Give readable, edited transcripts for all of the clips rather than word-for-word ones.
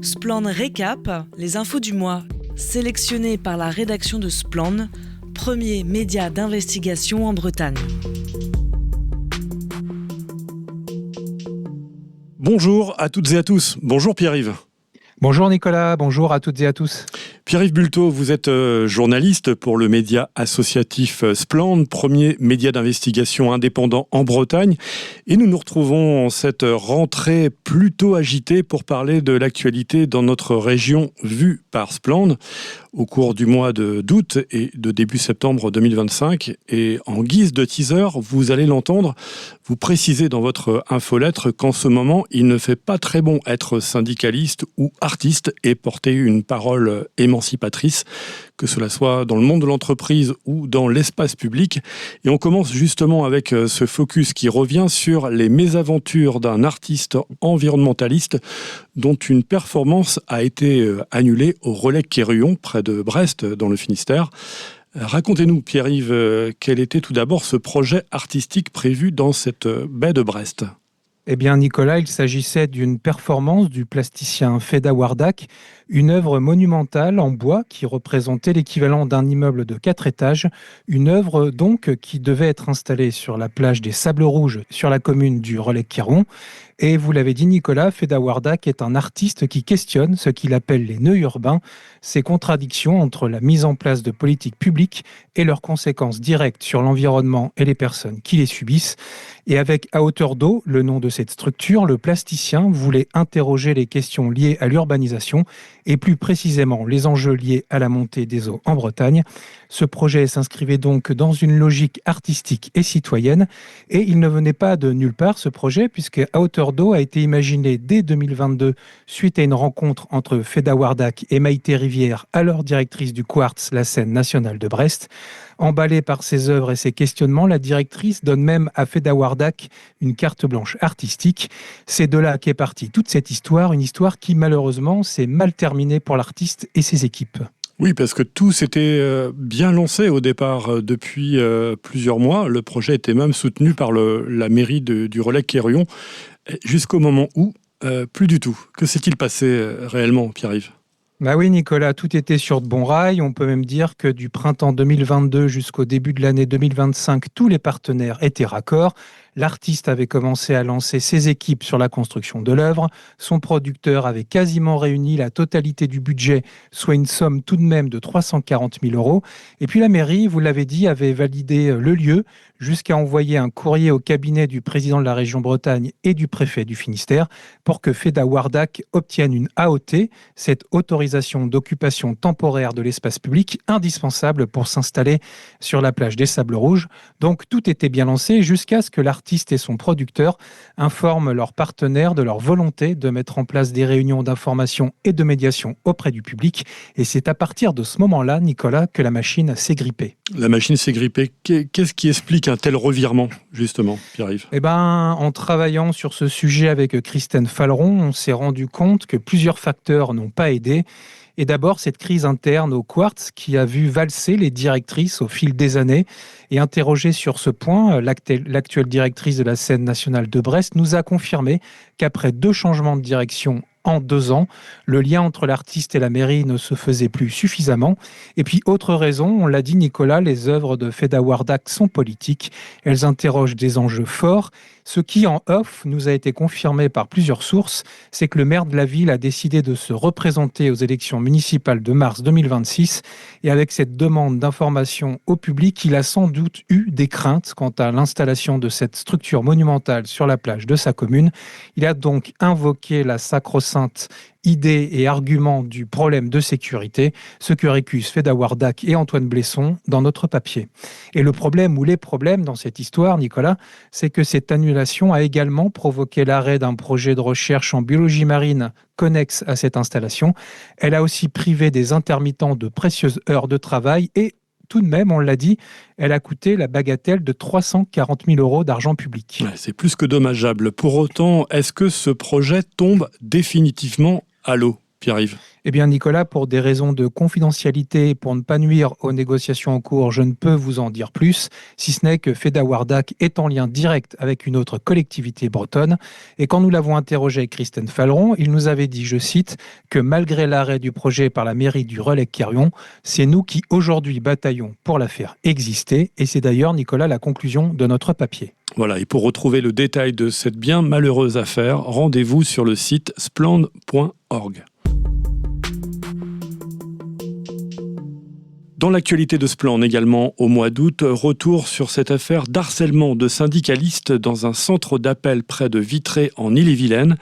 Splan Récap, les infos du mois, sélectionnées par la rédaction de Splan, premier média d'investigation en Bretagne. Bonjour à toutes et à tous. Bonjour Pierre-Yves. Bonjour Nicolas, bonjour à toutes et à tous. Pierre-Yves Bulto, vous êtes journaliste pour le média associatif Splan, premier média d'investigation indépendant en Bretagne. Et nous nous retrouvons en cette rentrée plutôt agitée pour parler de l'actualité dans notre région vue par Splan au cours du mois d'août et de début septembre 2025. Et en guise de teaser, vous allez l'entendre, vous précisez dans votre infolettre qu'en ce moment, il ne fait pas très bon être syndicaliste ou artiste et porter une parole émancipatrice, que cela soit dans le monde de l'entreprise ou dans l'espace public. Et on commence justement avec ce focus qui revient sur les mésaventures d'un artiste environnementaliste dont une performance a été annulée au Relais Quéruillon, près de Brest, dans le Finistère. Racontez-nous, Pierre-Yves, quel était tout d'abord ce projet artistique prévu dans cette baie de Brest ? Eh bien Nicolas, il s'agissait d'une performance du plasticien Feda Wardak, une œuvre monumentale en bois qui représentait l'équivalent d'un immeuble de 4 étages, une œuvre donc qui devait être installée sur la plage des Sables Rouges sur la commune du Relais-Quéron. Et vous l'avez dit Nicolas, Feda Wardak est un artiste qui questionne ce qu'il appelle les nœuds urbains, ces contradictions entre la mise en place de politiques publiques et leurs conséquences directes sur l'environnement et les personnes qui les subissent. Et avec À hauteur d'eau, le nom de cette structure, le plasticien voulait interroger les questions liées à l'urbanisation et plus précisément les enjeux liés à la montée des eaux en Bretagne. Ce projet s'inscrivait donc dans une logique artistique et citoyenne et il ne venait pas de nulle part ce projet puisque À hauteur d'eau a été imaginé dès 2022 suite à une rencontre entre Feda Wardak et Maïté Rivière, alors directrice du Quartz, la scène nationale de Brest. Emballée par ses œuvres et ses questionnements, la directrice donne même à Feda Wardak une carte blanche artistique. C'est de là qu'est partie toute cette histoire, une histoire qui malheureusement s'est mal terminée pour l'artiste et ses équipes. Oui, parce que tout s'était bien lancé au départ depuis plusieurs mois. Le projet était même soutenu par la mairie du Relais Quéruillon, jusqu'au moment où, plus du tout. Que s'est-il passé réellement, Pierre-Yves ? Bah oui Nicolas, tout était sur de bons rails. On peut même dire que du printemps 2022 jusqu'au début de l'année 2025, tous les partenaires étaient raccords. L'artiste avait commencé à lancer ses équipes sur la construction de l'œuvre. Son producteur avait quasiment réuni la totalité du budget, soit une somme tout de même de 340 000 €. Et puis la mairie, vous l'avez dit, avait validé le lieu jusqu'à envoyer un courrier au cabinet du président de la région Bretagne et du préfet du Finistère pour que Feda Wardak obtienne une AOT, cette autorisation d'occupation temporaire de l'espace public indispensable pour s'installer sur la plage des Sables Rouges. Donc tout était bien lancé jusqu'à ce que l'artiste et son producteur informent leurs partenaires de leur volonté de mettre en place des réunions d'information et de médiation auprès du public. Et c'est à partir de ce moment-là, Nicolas, que la machine s'est grippée. La machine s'est grippée. Qu'est-ce qui explique un tel revirement, justement, Pierre-Yves ? Eh ben, en travaillant sur ce sujet avec Christine Falleron, on s'est rendu compte que plusieurs facteurs n'ont pas aidé. Et d'abord, cette crise interne au Quartz qui a vu valser les directrices au fil des années. Et interrogée sur ce point, l'actuelle directrice de la scène nationale de Brest nous a confirmé qu'après 2 changements de direction en 2 ans, le lien entre l'artiste et la mairie ne se faisait plus suffisamment. Et puis, autre raison, on l'a dit Nicolas, les œuvres de Feda Wardak sont politiques. Elles interrogent des enjeux forts. Ce qui, en off, nous a été confirmé par plusieurs sources, c'est que le maire de la ville a décidé de se représenter aux élections municipales de mars 2026. Et avec cette demande d'information au public, il a sans doute eu des craintes quant à l'installation de cette structure monumentale sur la plage de sa commune. Il a donc invoqué la sacro-sainte idées et arguments du problème de sécurité, ce que récusent Feda Wardak et Antoine Blesson dans notre papier. Et le problème ou les problèmes dans cette histoire, Nicolas, c'est que cette annulation a également provoqué l'arrêt d'un projet de recherche en biologie marine connexe à cette installation. Elle a aussi privé des intermittents de précieuses heures de travail et tout de même, on l'a dit, elle a coûté la bagatelle de 340 000 € d'argent public. Ouais, c'est plus que dommageable. Pour autant, est-ce que ce projet tombe définitivement à l'eau, Pierre-Yves? Eh bien, Nicolas, pour des raisons de confidentialité et pour ne pas nuire aux négociations en cours, je ne peux vous en dire plus, si ce n'est que Feda Wardak est en lien direct avec une autre collectivité bretonne. Et quand nous l'avons interrogé avec Christine Falleron, il nous avait dit, je cite, que malgré l'arrêt du projet par la mairie du Relecq-Kerrion, c'est nous qui aujourd'hui bataillons pour la faire exister. Et c'est d'ailleurs, Nicolas, la conclusion de notre papier. Voilà, et pour retrouver le détail de cette bien malheureuse affaire, rendez-vous sur le site splend.org. Dans l'actualité de Splan également, au mois d'août, retour sur cette affaire d'harcèlement de syndicalistes dans un centre d'appel près de Vitré en Ille-et-Vilaine.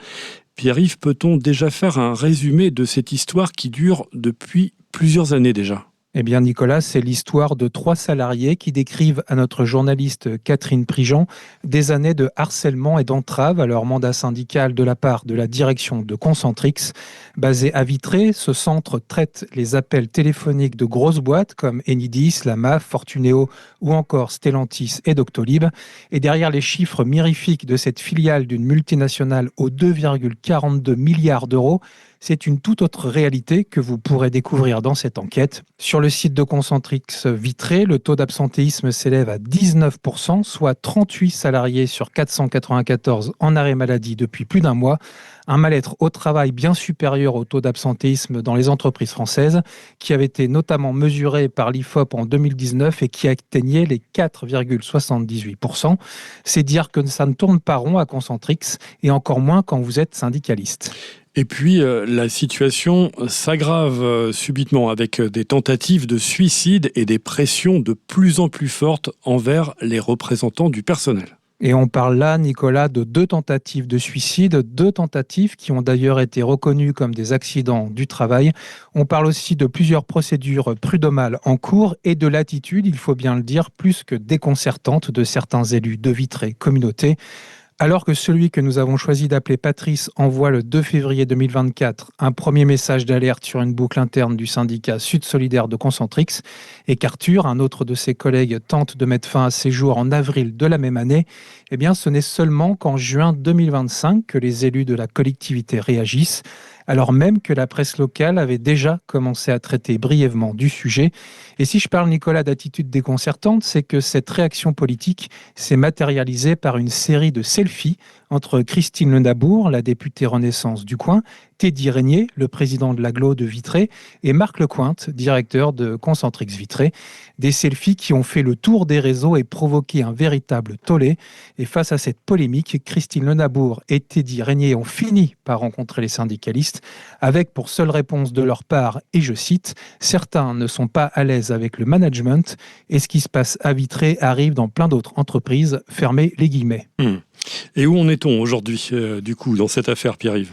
Pierre-Yves, peut-on déjà faire un résumé de cette histoire qui dure depuis plusieurs années déjà ? Eh bien, Nicolas, c'est l'histoire de 3 salariés qui décrivent à notre journaliste Catherine Prigent des années de harcèlement et d'entrave à leur mandat syndical de la part de la direction de Concentrix. Basé à Vitré, ce centre traite les appels téléphoniques de grosses boîtes comme Enidis, la MAF, Fortuneo ou encore Stellantis et Doctolib. Et derrière les chiffres mirifiques de cette filiale d'une multinationale aux 2,42 milliards d'euros, c'est une toute autre réalité que vous pourrez découvrir dans cette enquête. Sur le site de Concentrix Vitré, le taux d'absentéisme s'élève à 19%, soit 38 salariés sur 494 en arrêt maladie depuis plus d'un mois. Un mal-être au travail bien supérieur au taux d'absentéisme dans les entreprises françaises, qui avait été notamment mesuré par l'IFOP en 2019 et qui atteignait les 4,78%. C'est dire que ça ne tourne pas rond à Concentrix, et encore moins quand vous êtes syndicaliste. Et puis, la situation s'aggrave subitement avec des tentatives de suicide et des pressions de plus en plus fortes envers les représentants du personnel. Et on parle là, Nicolas, de 2 tentatives de suicide, 2 tentatives qui ont d'ailleurs été reconnues comme des accidents du travail. On parle aussi de plusieurs procédures prud'homales en cours et de l'attitude, il faut bien le dire, plus que déconcertante de certains élus de Vitré Communauté. Alors que celui que nous avons choisi d'appeler Patrice envoie le 2 février 2024 un premier message d'alerte sur une boucle interne du syndicat Sud Solidaire de Concentrix, et qu'Arthur, un autre de ses collègues, tente de mettre fin à ses jours en avril de la même année, eh bien ce n'est seulement qu'en juin 2025 que les élus de la collectivité réagissent, alors même que la presse locale avait déjà commencé à traiter brièvement du sujet. Et si je parle, Nicolas, d'attitude déconcertante, c'est que cette réaction politique s'est matérialisée par une série de selfies entre Christine Lenabour, la députée Renaissance du coin, Teddy Régnier, le président de l'agglo de Vitré, et Marc Lecointe, directeur de Concentrix Vitré. Des selfies qui ont fait le tour des réseaux et provoqué un véritable tollé. Et face à cette polémique, Christine Lenabour et Teddy Régnier ont fini par rencontrer les syndicalistes, avec pour seule réponse de leur part, et je cite, « Certains ne sont pas à l'aise avec le management et ce qui se passe à Vitré arrive dans plein d'autres entreprises. » Fermez les guillemets. Et où en est-on aujourd'hui, du coup, dans cette affaire, Pierre-Yves ?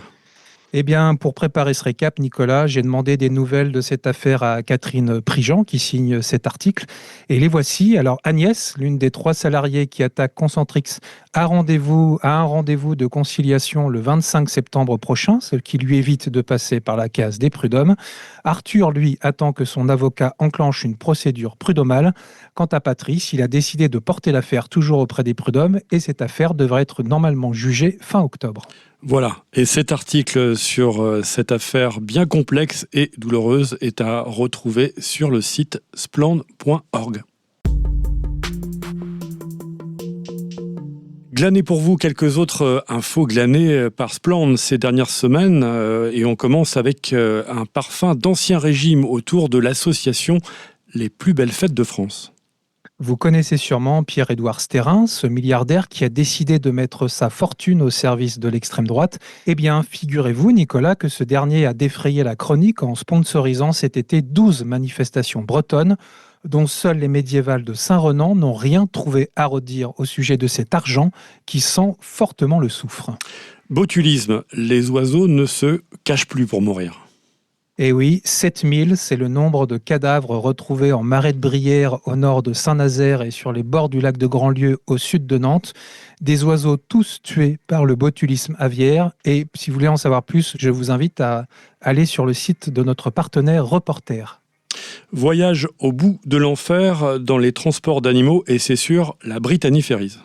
Eh bien, pour préparer ce récap, Nicolas, j'ai demandé des nouvelles de cette affaire à Catherine Prigent, qui signe cet article. Et les voici. Alors, Agnès, l'une des 3 salariés qui attaquent Concentrix, a un rendez-vous de conciliation le 25 septembre prochain, ce qui lui évite de passer par la case des prud'hommes. Arthur, lui, attend que son avocat enclenche une procédure prud'homale. Quant à Patrice, il a décidé de porter l'affaire toujours auprès des prud'hommes et cette affaire devrait être normalement jugée fin octobre. Voilà, et cet article sur cette affaire bien complexe et douloureuse est à retrouver sur le site splend.org. Glaner pour vous quelques autres infos glanées par Splend ces dernières semaines et on commence avec un parfum d'ancien régime autour de l'association Les Plus Belles Fêtes de France. Vous connaissez sûrement Pierre-Édouard Stérin, ce milliardaire qui a décidé de mettre sa fortune au service de l'extrême droite. Eh bien, figurez-vous, Nicolas, que ce dernier a défrayé la chronique en sponsorisant cet été 12 manifestations bretonnes, dont seules les médiévales de Saint-Renan n'ont rien trouvé à redire au sujet de cet argent qui sent fortement le soufre. Botulisme, les oiseaux ne se cachent plus pour mourir. Et oui, 7000, c'est le nombre de cadavres retrouvés en marais de Brière au nord de Saint-Nazaire et sur les bords du lac de Grandlieu au sud de Nantes. Des oiseaux tous tués par le botulisme aviaire. Et si vous voulez en savoir plus, je vous invite à aller sur le site de notre partenaire Reporter. Voyage au bout de l'enfer dans les transports d'animaux et c'est sur la Brittany Ferries.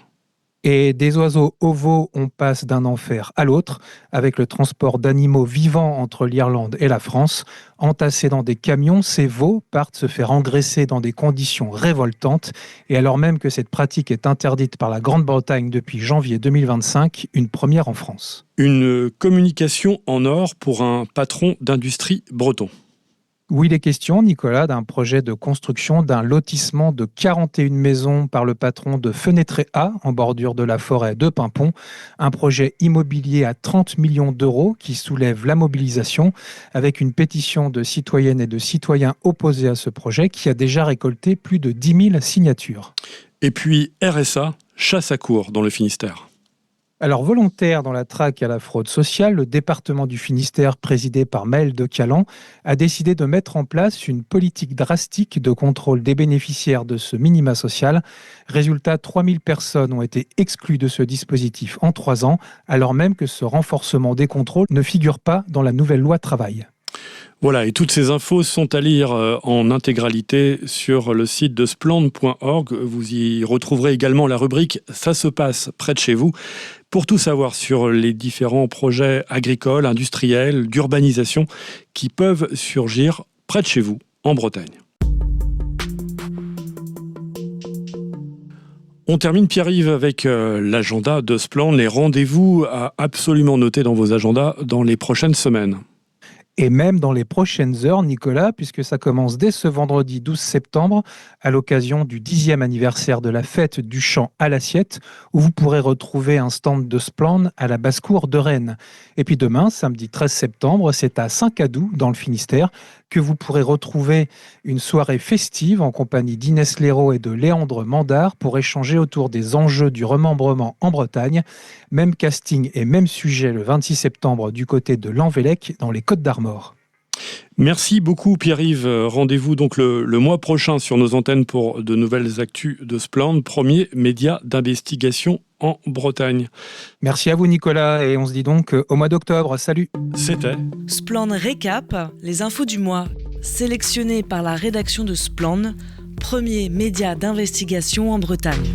Et des oiseaux ovaux, on passe d'un enfer à l'autre, avec le transport d'animaux vivants entre l'Irlande et la France. Entassés dans des camions, ces veaux partent se faire engraisser dans des conditions révoltantes. Et alors même que cette pratique est interdite par la Grande-Bretagne depuis janvier 2025, une première en France. Une communication en or pour un patron d'industrie breton. Oui, il est question, Nicolas, d'un projet de construction d'un lotissement de 41 maisons par le patron de Fenêtré A, en bordure de la forêt de Pimpon. Un projet immobilier à 30 millions d'euros qui soulève la mobilisation, avec une pétition de citoyennes et de citoyens opposés à ce projet qui a déjà récolté plus de 10 000 signatures. Et puis RSA, chasse à courre dans le Finistère. Alors, volontaire dans la traque à la fraude sociale, le département du Finistère, présidé par Maëlle de Calan, a décidé de mettre en place une politique drastique de contrôle des bénéficiaires de ce minima social. Résultat, 3000 personnes ont été exclues de ce dispositif en 3 ans, alors même que ce renforcement des contrôles ne figure pas dans la nouvelle loi travail. Voilà, et toutes ces infos sont à lire en intégralité sur le site de spland.org. Vous y retrouverez également la rubrique « Ça se passe près de chez vous ». Pour tout savoir sur les différents projets agricoles, industriels, d'urbanisation qui peuvent surgir près de chez vous, en Bretagne. On termine, Pierre-Yves, avec l'agenda de Spland, les rendez-vous à absolument noter dans vos agendas dans les prochaines semaines. Et même dans les prochaines heures, Nicolas, puisque ça commence dès ce vendredi 12 septembre, à l'occasion du 10e anniversaire de la fête du chant à l'assiette, où vous pourrez retrouver un stand de Spland à la basse-cour de Rennes. Et puis demain, samedi 13 septembre, c'est à Saint-Cadou, dans le Finistère, que vous pourrez retrouver une soirée festive en compagnie d'Inès Léraud et de Léandre Mandard pour échanger autour des enjeux du remembrement en Bretagne. Même casting et même sujet le 26 septembre du côté de Lanvellec, dans les Côtes-d'Armor. Merci beaucoup, Pierre-Yves. Rendez-vous donc le mois prochain sur nos antennes pour de nouvelles actus de Spland, premier média d'investigation en Bretagne. Merci à vous, Nicolas, et on se dit donc au mois d'octobre. Salut. C'était Spland Récap, les infos du mois, sélectionnées par la rédaction de Spland, premier média d'investigation en Bretagne.